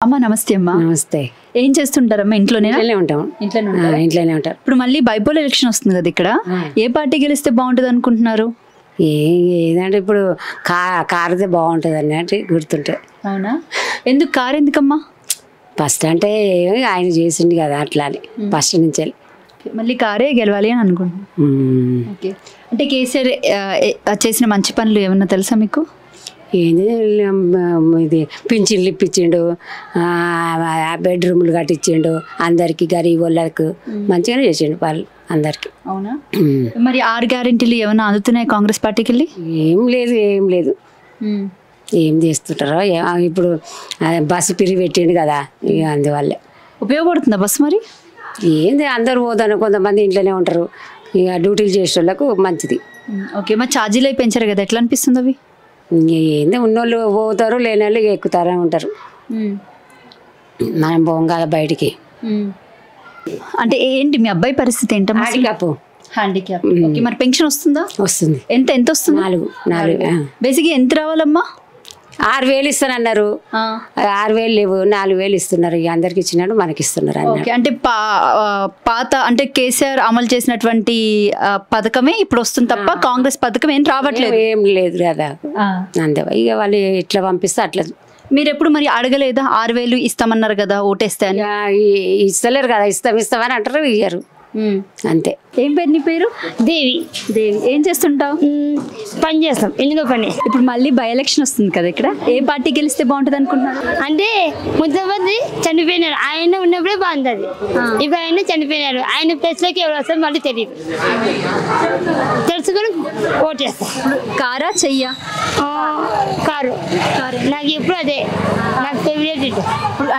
అమ్మ నమస్తే అమ్మ. నమస్తే. ఏం చేస్తుంటారమ్మా? ఇంట్లోనే ఉంటాం. ఇంట్లోనే ఉంటారు. ఇప్పుడు మళ్ళీ బైపోల్ ఎలక్షన్ వస్తుంది కదా, ఇక్కడ ఏ పార్టీ గెలిస్తే బాగుంటుంది అనుకుంటున్నారు? ఏదంటే ఇప్పుడు కారుదే బాగుంటుంది అన్నట్టు గుర్తుంటే. అవునా? ఎందుకు కారు ఎందుకమ్మా? ఫస్ట్ అంటే ఆయన చేసిండు కదా అట్లా అని ఫస్ట్ నుంచి మళ్ళీ కారే గెలవాలి అని అనుకుంటున్నాను. ఓకే, అంటే కేసీఆర్ చేసిన మంచి పనులు ఏమన్నా తెలుసా మీకు? ఏంది ఇది పింఛన్లు ఇప్పించిండు, బెడ్రూమ్లు కట్టించిండు, అందరికి గరీబ్ వాళ్ళకు మంచిగానే చేసిండు వాళ్ళు అందరికి. అవునా? మరి 6 గ్యారెంటీలు ఏమైనా అందుతున్నాయి కాంగ్రెస్ పార్టీకి వెళ్ళి? ఏం లేదు. ఏం చేస్తుంటారో ఇప్పుడు బస్సు పిరి పెట్టిండు కదా, ఇక అందువల్లే. ఉపయోగపడుతుందా బస్సు? మరి ఏంది అందరు పోతాను, కొంతమంది ఇంట్లోనే ఉంటారు, ఇక డ్యూటీలు చేసే వాళ్ళకు మంచిది. ఓకే, మరి ఛార్జీలు అవి పెంచారు కదా, ఎట్లా అనిపిస్తుంది అవి? ఏంది ఉన్నోళ్ళు పోతారు, లేని వాళ్ళు ఎక్కుతారే ఉంటారు. మనం పోం కదా బయటికి. అంటే ఏంటి మీ అబ్బాయి పరిస్థితి ఏంటమ్మా? హ్యాండిక్యాప్. ఓకే, మరి పెన్షన్ వస్తుందా? వస్తుంది. ఎంత వస్తుంది? 4 బేసిక్గా ఎంత రావాలమ్మా? 6,000 ఇస్తానన్నారు, 6,000 లేవు, 4,000 ఇస్తున్నారు. ఇక అందరికి ఇచ్చినట్టు మనకి ఇస్తున్నారు. అంటే పాత అంటే కేసీఆర్ అమలు చేసినటువంటి పథకమే ఇప్పుడు వస్తుంది తప్ప కాంగ్రెస్ పథకం ఏం రావట్లేదు. ఏం లేదు కదా, అంతే. ఇక వాళ్ళు ఎట్లా పంపిస్తే అట్లా. మీరు ఎప్పుడు మరి అడగలేదా? 6,000 ఇస్తామన్నారు కదా ఓటేస్తే అని. ఇస్తలేరు కదా, ఇస్తామని అంటారు, ఇయ్యారు అంతే. ఏం పేరు నీ పేరు? దేవి. ఏం చేస్తుంటావు? పని చేస్తాం, ఎందుకో పని. ఇప్పుడు మళ్ళీ బై ఎలక్షన్ వస్తుంది కదా, ఇక్కడ ఏ పార్టీ గెలిస్తే బాగుంటుంది అనుకుంటున్నారు? అంటే కొంతమంది చనిపోయినారు, ఆయన ఉన్నప్పుడే బాగుంటుంది. ఇప్పుడు ఆయన చనిపోయినారు, ఆయన ప్లేస్లోకి ఎవరు వస్తారు మళ్ళీ తెలియదు, తెలుసుకొని ఓటేస్తాం. కారా చెయ్యా? కారు. నాకు ఎప్పుడు అదే నాకు ఫేవరెట్.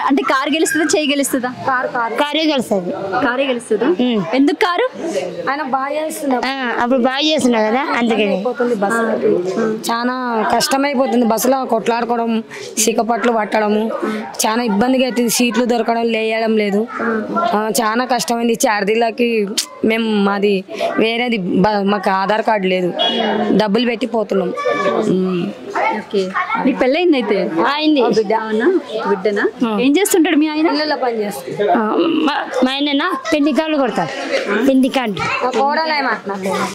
అంటే కారు గెలుస్తుందా చెయ్యి గెలుస్తుందా? కారే గెలుస్తుంది. కారే గెలుస్తుందా? ఎందుకు కారు? ఆయన బాగా చేస్తున్నారు, అప్పుడు బాగా చేస్తున్నా కదా, అందుకని. చాలా కష్టమైపోతుంది బస్సులో కొట్లాడుకోవడం, సిక్కపట్లు పట్టడము, చాలా ఇబ్బందిగా అవుతుంది. సీట్లు దొరకడం లేయడం లేదు, చాలా కష్టమైంది. చార్జీలకి మేము మాది వేరేది, మాకు ఆధార్ కార్డు లేదు, డబ్బులు పెట్టి పోతున్నాం. నీకు పెళ్ళయింది అయితే? అయింది. బిడ్డనా? ఏం చేస్తుంటాడు మీ ఆయన? ఇళ్ళలో పని చేస్తాడు. మా ఆయన పెళ్లి కార్డు కొడతాడు, పెళ్లి కార్డు.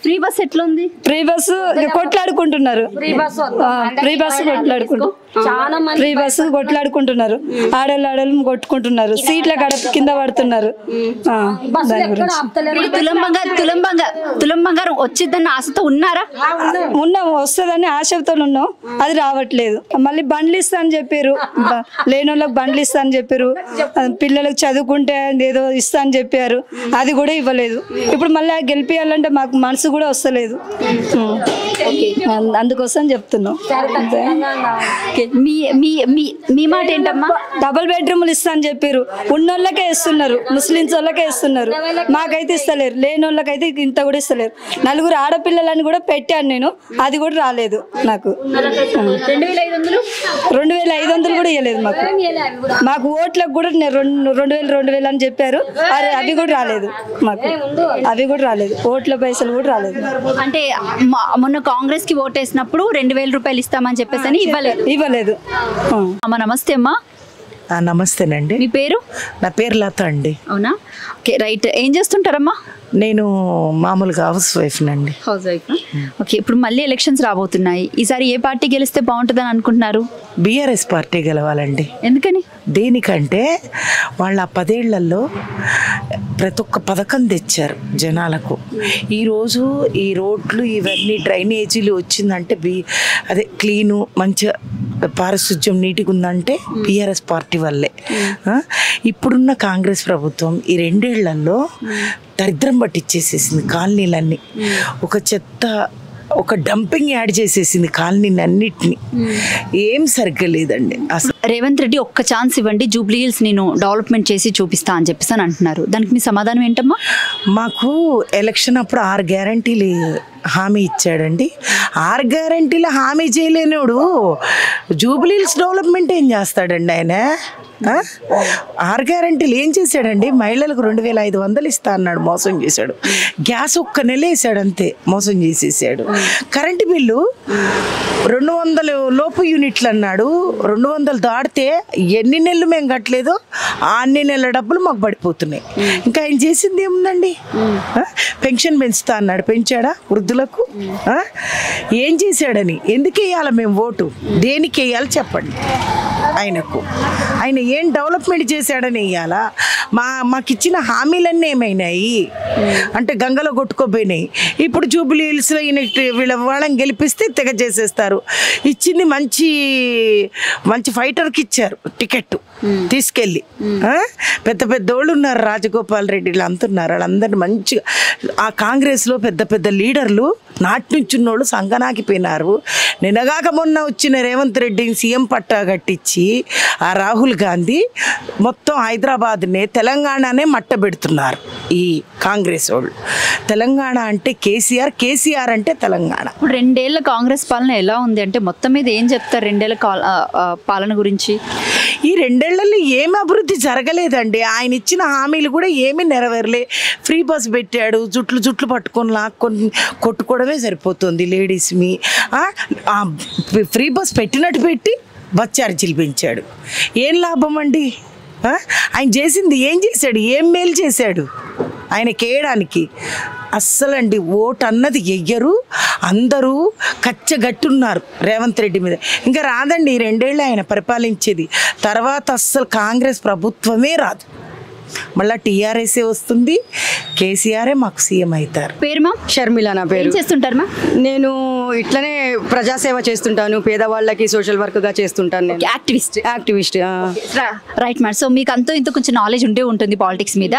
ఫ్రీ బస్ ఎట్లా ఉంది? ఫ్రీ బస్సు కొట్లాడుకుంటున్నారు, ఫ్రీ బస్సు కొట్లాడుకుంటున్నారు, చాలా మంది ఫ్రీ బస్సు కొట్లాడుకుంటున్నారు, ఆడోళ్ళు కొట్టుకుంటున్నారు, సీట్ల గడప కింద పడుతున్నారు. తులం బంగారం వచ్చిందన్న ఆశతో ఉన్నారా? ఉన్నాం, వస్తుందని ఆశతో ఉన్నాం, అది రావట్లేదు. మళ్ళీ బండ్లు ఇస్తా అని చెప్పారు, లేని వాళ్ళకి బండ్లు ఇస్తా అని చెప్పారు, పిల్లలకు చదువుకుంటే ఏదో ఇస్తా అని చెప్పారు, అది కూడా ఇవ్వలేదు. ఇప్పుడు మళ్ళీ గెలిపియాలంటే మాకు మనసు కూడా వస్తలేదు, అందుకోసం చెప్తున్నాం. మీ మాట ఏంటమ్మా? డబుల్ బెడ్రూమ్లు ఇస్తా అని చెప్పారు, ఉన్నోళ్ళకే ఇస్తున్నారు, ముస్లిమ్స్ వాళ్ళకే ఇస్తున్నారు, మాకైతే ఇస్తలేరు, లేని వాళ్ళకైతే ఇంత కూడా ఇస్తలేరు. 4 ఆడపిల్లలని కూడా పెట్టాను నేను, అది కూడా రాలేదు నాకు. 2,500 కూడా ఇవ్వలేదు మాకు ఓట్లకు కూడా 2,000 అని చెప్పారు, అవి కూడా రాలేదు మాకు, అవి కూడా రాలేదు, ఓట్ల పైసలు కూడా రాలేదు. అంటే మొన్న కాంగ్రెస్ కి ఓటేసినప్పుడు 2,000 రూపాయలు ఇస్తామని చెప్పేసి అని ఇవ్వలేదు. అమ్మ నమస్తే అమ్మా. నమస్తేనండి. మీ పేరు? నా పేరు లత అండి. అవునా? Okay, right. ఏం చేస్తుంటారమ్మా? నేను మామూలుగా హౌస్ వైఫ్ నండి. House wife. ఓకే, ఇప్పుడు మళ్ళీ ఎలక్షన్స్ రాబోతున్నాయి, ఈసారి ఏ పార్టీ గెలిస్తే బాగుంటుందని అనుకుంటున్నారు? బీఆర్ఎస్ పార్టీ గెలవాలండి. ఎందుకని? దేనికంటే వాళ్ళ 10 ఏళ్లలో ప్రతి ఒక్క పథకం తెచ్చారు జనాలకు. ఈరోజు ఈ రోడ్లు ఇవన్నీ డ్రైనేజీలు వచ్చిందంటే అదే క్లీను మంచిగా పారిశుధ్యం నీటిగా ఉందంటే బీఆర్ఎస్ పార్టీ వల్లే. ఇప్పుడున్న కాంగ్రెస్ ప్రభుత్వం ఈ 2 ఏళ్లలో దరిద్రం పట్టించేసేసింది కాలనీలన్నీ, ఒక డంపింగ్ యాడ్ చేసేసింది కాలనీని అన్నిటిని, ఏం సరిగ్గా లేదండి అసలు. రేవంత్ రెడ్డి ఒక్క ఛాన్స్ ఇవ్వండి, జూబ్లీ హిల్స్ నేను డెవలప్మెంట్ చేసి చూపిస్తా అని చెప్పేసి అంటున్నారు, దానికి మీ సమాధానం ఏంటమ్మా? మాకు ఎలక్షన్ అప్పుడు 6 గ్యారంటీలు హామీ ఇచ్చాడండి. 6 గ్యారంటీలు హామీ చేయలేనోడు జూబ్లీ హిల్స్ డెవలప్మెంట్ ఏం చేస్తాడండి ఆయన? 6 గ్యారంటీలు ఏం చేశాడండి? మహిళలకు 2,500 ఇస్తా అన్నాడు, మోసం చేశాడు. గ్యాస్ ఒక్క నెల వేసాడు అంతే, మోసం చేసేసాడు. కరెంటు బిల్లు 200 లోపు యూనిట్లు అన్నాడు, 200 దాటితే ఎన్ని నెలలు మేము కట్టలేదో అన్ని నెలల డబ్బులు మాకు పడిపోతున్నాయి. ఇంకా ఆయన చేసింది ఏముందండి? పెన్షన్ పెంచుతా అన్నాడు, పెంచాడా వృద్ధులకు? ఏం చేశాడని? ఎందుకు వేయాలి మేము ఓటు? దేనికి వేయాలి చెప్పండి ఆయనకు? ఆయన ఏం డెవలప్మెంట్ చేశాడని వేయాలా? మాకు ఇచ్చిన హామీలన్నీ ఏమైనాయి అంటే గంగలో కొట్టుకోపోయినాయి. ఇప్పుడు జూబ్లీ హిల్స్లో వీళ్ళ వాళ్ళని గెలిపిస్తే తెగ చేసేస్తారు. ఇచ్చింది మంచి మంచి ఫైటర్కి ఇచ్చారు టికెట్ తీసుకెళ్ళి. పెద్ద పెద్ద వాళ్ళు ఉన్నారు, రాజగోపాల్ రెడ్డి అంతున్నారు, వాళ్ళందరినీ మంచిగా ఆ కాంగ్రెస్లో పెద్ద పెద్ద లీడర్లు నాటి నుంచి ఉన్నోళ్ళు సంగనాకిపోయినారు. నిన్నగాక మొన్న వచ్చిన రేవంత్ రెడ్డిని సీఎం పట్టా కట్టించి ఆ రాహుల్ గాంధీ మొత్తం హైదరాబాద్నే తెలంగాణనే మట్టబెడుతున్నారు ఈ కాంగ్రెస్ వాళ్ళు. తెలంగాణ అంటే కేసీఆర్, కేసీఆర్ అంటే తెలంగాణ. ఇప్పుడు 2 ఏళ్ల కాంగ్రెస్ పాలన ఎలా ఉంది అంటే మొత్తం మీద ఏం చెప్తారు 2 ఏళ్ల పాలన గురించి? ఈ 2 ఏళ్లలో ఏమి అభివృద్ధి జరగలేదండి. ఆయన ఇచ్చిన హామీలు కూడా ఏమీ నెరవేరలే. ఫ్రీ బస్ పెట్టాడు, జుట్లు పట్టుకొని లాక్కొని కొట్టుకోవడమే సరిపోతుంది లేడీస్ని. ఫ్రీ బస్ పెట్టినట్టు పెట్టి బస్ ఛార్జీలు పెంచాడు. ఏం లాభం అండి? ఆయన చేసింది ఏం చేశాడు? ఏం మేలు చేశాడు ఆయనకి వేయడానికి? అస్సలండి ఓటు అన్నది ఎయ్యరు. అందరూ కచ్చగట్టున్నారు రేవంత్ రెడ్డి మీద. ఇంకా రాదండి ఈ 2 ఏళ్ళు ఆయన పరిపాలించేది. తర్వాత అస్సలు కాంగ్రెస్ ప్రభుత్వమే రాదు, మళ్ళీ టీఆర్ఎస్ఏ వస్తుంది, కేసీఆరే మాకు సీఎం అవుతారు. పేరు మా? షర్మిల నా పేరు. ఏం చేస్తుంటారు మా? నేను ఇట్లనే ప్రజాసేవ చేస్తుంటాను, పేదవాళ్ళకి సోషల్ వర్క్గా చేస్తుంటాను. నేను యాక్టివిస్ట్. Right ma'am. సో మీకు అంతా ఇంత కొంచెం నాలెడ్జ్ ఉంటుంది పాలిటిక్స్ మీద.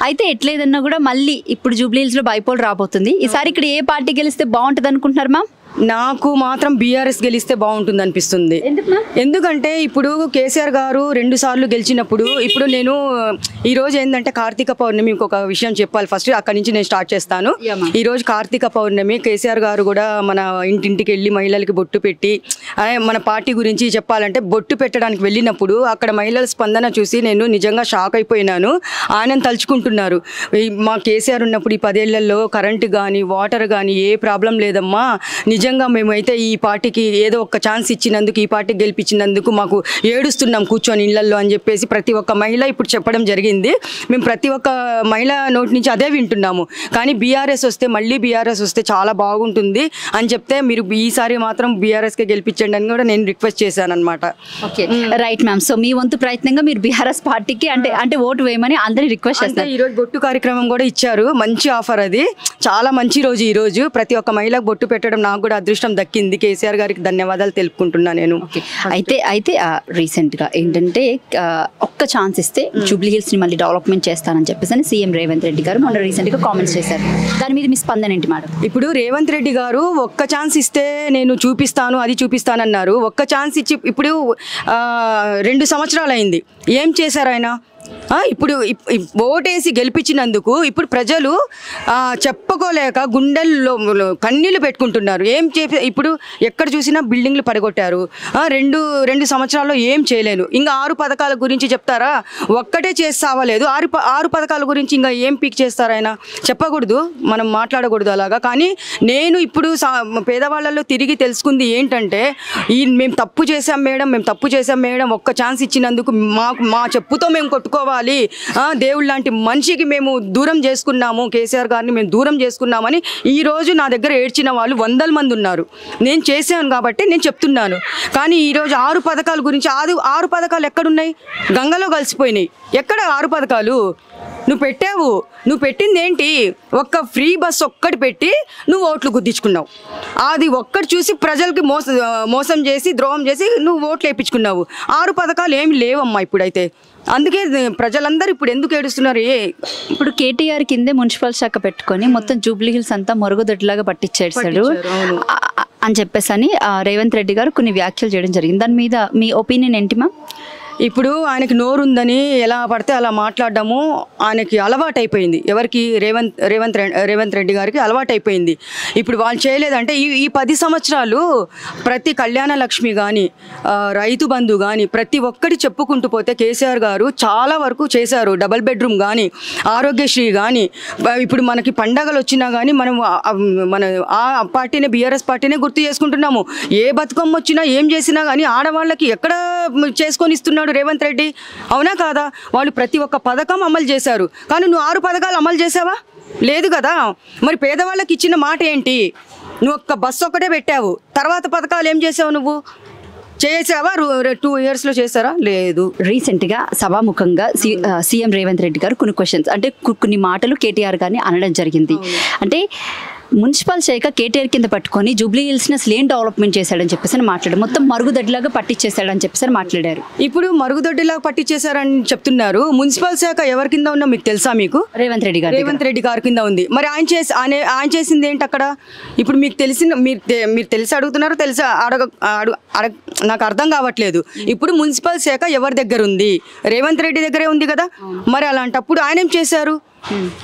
అయితే ఎట్లేదన్నా కూడా మళ్ళీ ఇప్పుడు జూబ్లీ హిల్స్లో బైపోల్ రాబోతుంది. ఈసారి ఇక్కడ ఏ పార్టీ గెలిస్తే బాగుంటుంది అనుకుంటున్నారు మ్యామ్? నాకు మాత్రం బీఆర్ఎస్ గెలిస్తే బాగుంటుంది అనిపిస్తుంది. ఎందుకంటే ఇప్పుడు కేసీఆర్ గారు 2 సార్లు గెలిచినప్పుడు, ఇప్పుడు నేను ఈరోజు ఏంటంటే కార్తీక పౌర్ణమి, ఇంకొక విషయం చెప్పాలి ఫస్ట్, అక్కడి నుంచి నేను స్టార్ట్ చేస్తాను. ఈరోజు కార్తీక పౌర్ణమి, కేసీఆర్ గారు కూడా మన ఇంటింటికి వెళ్ళి మహిళలకి బొట్టు పెట్టి మన పార్టీ గురించి చెప్పాలంటే బొట్టు పెట్టడానికి వెళ్ళినప్పుడు అక్కడ మహిళల స్పందన చూసి నేను నిజంగా షాక్ అయిపోయినాను. ఆయన తలుచుకుంటున్నారు, మా కేసీఆర్ ఉన్నప్పుడు ఈ 10 ఏళ్లలో కరెంటు కానీ వాటర్ కానీ ఏ ప్రాబ్లం లేదమ్మా, నిజంగా మేమైతే ఈ పార్టీకి ఏదో ఒక ఛాన్స్ ఇచ్చినందుకు, ఈ పార్టీకి గెలిపించినందుకు మాకు ఏడుస్తున్నాం కూర్చొని ఇళ్లల్లో అని చెప్పేసి ప్రతి ఒక్క మహిళ ఇప్పుడు చెప్పడం జరిగింది. మేము ప్రతి ఒక్క మహిళ నోటి నుంచి అదే వింటున్నాము. కానీ బీఆర్ఎస్ వస్తే, మళ్ళీ బీఆర్ఎస్ వస్తే చాలా బాగుంటుంది అని చెప్తే మీరు ఈసారి మాత్రం బీఆర్ఎస్కే గెలిపించండి అని కూడా నేను రిక్వెస్ట్ చేశాను అనమాట. Okay right ma'am. సో మీ వంతు ప్రయత్నంగా మీరు బీఆర్ఎస్ పార్టీకి అంటే ఓటు వేయమని అందరినీ రిక్వెస్ట్ చేస్తారు. ఈరోజు బొట్టు కార్యక్రమం కూడా ఇచ్చారు, మంచి ఆఫర్, అది చాలా మంచి రోజు. ఈరోజు ప్రతి ఒక్క మహిళకు బొట్టు పెట్టడం నాకు కూడా అదృష్టం దక్కింది. కేసీఆర్ గారికి ధన్యవాదాలు తెలుపుకుంటున్నా నేను. అయితే రీసెంట్గా ఏంటంటే ఒక్క ఛాన్స్ ఇస్తే జూబ్లీ హిల్స్ని మళ్ళీ డెవలప్మెంట్ చేస్తానని చెప్పేసి సీఎం రేవంత్ రెడ్డి గారు మొన్న రీసెంట్గా కామెంట్స్ చేశారు. దాని మీద మీ స్పందన ఏంటి మేడం? ఇప్పుడు రేవంత్ రెడ్డి గారు ఒక్క ఛాన్స్ ఇస్తే నేను చూపిస్తాను, అది చూపిస్తానన్నారు. ఒక్క ఛాన్స్ ఇచ్చి ఇప్పుడు 2 సంవత్సరాలు అయింది, ఏం చేశారు ఆయన? ఇప్పుడు ఓటేసి గెలిపించినందుకు ఇప్పుడు ప్రజలు చెప్పుకోలేక గుండెల్లో కన్నీళ్లు పెట్టుకుంటున్నారు. ఏం ఇప్పుడు ఎక్కడ చూసినా బిల్డింగ్లు పడగొట్టారు. 2 సంవత్సరాల్లో ఏం చేయలేను. ఇంకా 6 పథకాల గురించి చెప్తారా? ఒక్కటే చేసి సావలేదు. 6 పథకాల గురించి ఇంకా ఏం పీక్ చేస్తారు ఆయన? చెప్పకూడదు, మనం మాట్లాడకూడదు అలాగా. కానీ నేను ఇప్పుడు పేదవాళ్ళలో తిరిగి తెలుసుకుంది ఏంటంటే, మేము తప్పు చేసాం మేడం, ఒక్క ఛాన్స్ ఇచ్చినందుకు మా చెప్పుతో మేము కొట్టుకోవాలి, దేవుడు లాంటి మనిషికి మేము దూరం చేసుకున్నాము, కేసీఆర్ గారిని మేము దూరం చేసుకున్నామని ఈరోజు నా దగ్గర ఏడ్చిన వాళ్ళు 100 మంది ఉన్నారు. నేను చేశాను కాబట్టి నేను చెప్తున్నాను. కానీ ఈరోజు 6 పథకాల గురించి, 6 పథకాలు ఎక్కడున్నాయి? గంగలో కలిసిపోయినాయి. ఎక్కడ 6 పథకాలు? నువ్వు పెట్టింది ఏంటి? ఒక్క ఫ్రీ బస్ ఒక్కటి పెట్టి నువ్వు ఓట్లు గుద్దించుకున్నావు. అది ఒక్కటి చూసి ప్రజలకి మోసం చేసి, ద్రోహం చేసి నువ్వు ఓట్లు వేయించుకున్నావు. 6 పథకాలు ఏమి లేవమ్మా ఇప్పుడైతే. అందుకే ప్రజలందరూ ఇప్పుడు ఎందుకు ఏడుస్తున్నారు? ఇప్పుడు కేటీఆర్ కిందే మున్సిపల్ శాఖ పెట్టుకొని మొత్తం జూబ్లీ హిల్స్ అంతా మరుగుదొడ్లాగా పట్టించేసాడు అని చెప్పేసి రేవంత్ రెడ్డి గారు కొన్ని వ్యాఖ్యలు చేయడం జరిగింది. దాని మీద మీ ఒపీనియన్ ఏంటి మ్యామ్? ఇప్పుడు ఆయనకి నోరుందని ఎలా పడితే అలా మాట్లాడడము ఆయనకి అలవాటైపోయింది. ఎవరికి? రేవంత్ రెడ్డి గారికి అలవాటైపోయింది. ఇప్పుడు వాళ్ళు చేయలేదంటే ఈ 10 సంవత్సరాలు ప్రతి కళ్యాణ లక్ష్మి కానీ రైతు బంధు కానీ ప్రతి ఒక్కటి చెప్పుకుంటూ పోతే కేసీఆర్ గారు చాలా వరకు చేశారు. డబుల్ బెడ్రూమ్ కానీ ఆరోగ్యశ్రీ కానీ ఇప్పుడు మనకి పండగలు వచ్చినా కానీ మనం మన ఆ పార్టీనే బీఆర్ఎస్ పార్టీనే గుర్తు చేసుకుంటున్నాము. ఏ బతుకమ్మ వచ్చినా ఏం చేసినా కానీ ఆడవాళ్ళకి ఎక్కడ చేసుకొని ఇస్తున్నాడు రేవంత్ రెడ్డి? అవునా కాదా? వాళ్ళు ప్రతి ఒక్క పథకం అమలు చేశారు. కానీ నువ్వు 6 పథకాలు అమలు చేసావా? లేదు కదా. మరి పేదవాళ్ళకి ఇచ్చిన మాట ఏంటి? నువ్వు ఒక్క బస్సు ఒక్కటే పెట్టావు. తర్వాత పథకాలు ఏం చేసావు? నువ్వు చేసావా? 2 ఇయర్స్లో చేశారా? లేదు. రీసెంట్గా సభాముఖంగా సీఎం రేవంత్ రెడ్డి గారు కొన్ని క్వశ్చన్స్ అంటే కొన్ని మాటలు కేటీఆర్ గారిని అనడం జరిగింది. అంటే మున్సిపల్ శాఖ కేటీఆర్ కింద పట్టుకొని జూబ్లీ హిల్స్ని అసలు ఏం డెవలప్మెంట్ చేశాడని చెప్పేసి మాట్లాడారు. మొత్తం మరుగుదొడ్డిలాగా పట్టించేశాడని చెప్పేసి మాట్లాడారు. ఇప్పుడు మరుగుదొడ్డిలాగా పట్టించేశారని చెప్తున్నారు. మున్సిపల్ శాఖ ఎవరి కింద ఉన్నా మీకు తెలుసా? మీకు రేవంత్ రెడ్డి గారి కింద ఉంది. మరి ఆయన చేసింది ఏంటి అక్కడ? ఇప్పుడు మీకు మీరు తెలిసి అడుగుతున్నారు, తెలిసి నాకు అర్థం కావట్లేదు. ఇప్పుడు మున్సిపల్ శాఖ ఎవరి దగ్గర ఉంది? రేవంత్ రెడ్డి దగ్గరే ఉంది కదా. మరి అలాంటప్పుడు ఆయన ఏం చేశారు?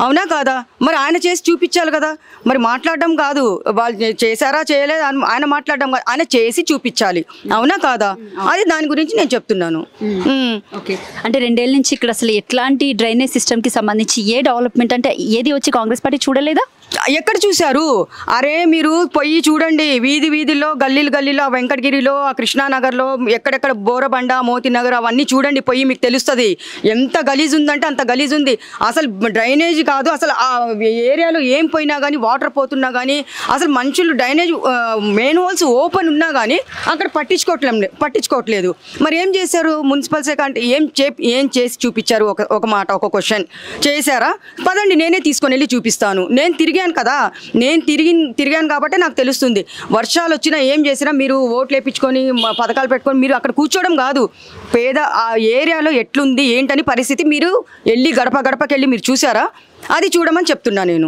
అవునా కాదా? మరి ఆయన చేసి చూపించాలి కదా. మరి మాట్లాడడం కాదు, వాళ్ళు చేశారా చేయలేదు ఆయన మాట్లాడడం కాదు, ఆయన చేసి చూపించాలి. అవునా కాదా? అది దాని గురించి నేను చెప్తున్నాను. ఓకే. అంటే 2 ఏళ్ళ నుంచి ఇక్కడ అసలు ఎట్లాంటి డ్రైనేజ్ సిస్టమ్కి సంబంధించి ఏ డెవలప్మెంట్ అంటే ఏది వచ్చి కాంగ్రెస్ పార్టీ చూడలేదా? ఎక్కడ చూశారు? అరే మీరు పోయి చూడండి, వీధిలో గల్లీలో వెంకటగిరిలో కృష్ణానగర్లో ఎక్కడెక్కడ బోరబండ మోతీనగర్ అవన్నీ చూడండి పోయి, మీకు తెలుస్తుంది ఎంత గలీజ్ ఉందంటే అంత గలీజ్ ఉంది. అసలు డ్రైనేజ్ కాదు, అసలు ఆ ఏరియాలో ఏం పోయినా కానీ వాటర్ పోతున్నా కానీ అసలు మనుషులు డ్రైనేజ్ మెయిన్ హోల్స్ ఓపెన్ ఉన్నా కానీ అక్కడ పట్టించుకోవట్లేదు. మరి ఏం చేశారు మున్సిపల్ శాఖ అంటే? ఏం చేసి చూపించారు? ఒక మాట, ఒక క్వశ్చన్ చేశారా? పదండి నేనే తీసుకొని వెళ్ళి చూపిస్తాను. నేను తిరిగాను కదా, నేను తిరిగాను కాబట్టి నాకు తెలుస్తుంది. వర్షాలు వచ్చినా ఏం చేసినా మీరు ఓట్లు వేయించుకొని పథకాలు పెట్టుకొని మీరు అక్కడ కూర్చోవడం కాదు. ఆ ఏరియాలో ఎట్లుంది ఏంటని పరిస్థితి మీరు వెళ్ళి గడపకి వెళ్ళి మీరు చూసారా? అది చూడమని చెప్తున్నా నేను.